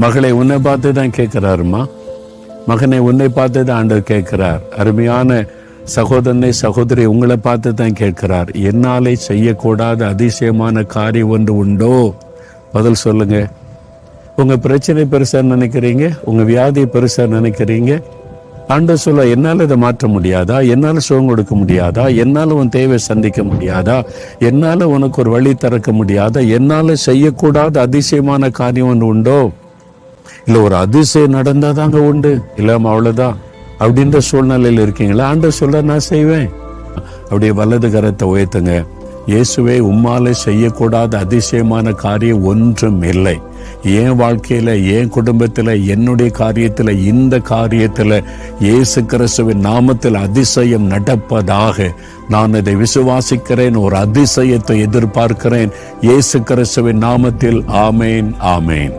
மகளை உன்னை பார்த்து தான் கேட்கிறாருமா, மகனை உன்னை பார்த்து தான் ஆண்டவர் கேட்கிறார். அருமையான சகோதரனை சகோதரி உங்களை பார்த்து தான் கேட்கிறார். என்னாலே செய்யக்கூடாத அதிசயமான காரியம் ஒன்று உண்டோ? பதில் சொல்லுங்க. உங்க பிரச்சனை பெருசா நினைக்கிறீங்க, உங்க வியாதி பெருசா நினைக்கிறீங்க. ஆண்டவர் சொல்ல, என்னால் இதை மாற்ற முடியாதா? என்னால் சுகம் கொடுக்க முடியாதா? என்னால் உன் தேவை சந்திக்க முடியாதா? என்னால் உனக்கு ஒரு வழி திறக்க முடியாதா? என்னால் செய்யக்கூடாத அதிசயமான காரியம் ஒன்று உண்டோ? இல்லை ஒரு அதிசயம் நடந்தாதாங்க உண்டு, இல்லாம அவ்வளவுதான் அப்படின்ற சூழ்நிலையில் இருக்கீங்களா? ஆண்டவர் சொல்ல, நான் செய்வேன். அப்படியே வலது கரத்தை உயர்த்துங்க. இயேசுவே, உம்மாலே செய்யக்கூடாத அதிசயமான காரியம் ஒன்றும் இல்லை. என் வாழ்க்கையில, என் குடும்பத்துல, என்னுடைய காரியத்துல, இந்த காரியத்துல இயேசு கிறிஸ்துவின் நாமத்தில் அதிசயம் நடப்பதாக நான் இதை விசுவாசிக்கிறேன். ஒரு அதிசயத்தை எதிர்பார்க்கிறேன். இயேசு கிறிஸ்துவின் நாமத்தில் ஆமேன், ஆமேன்.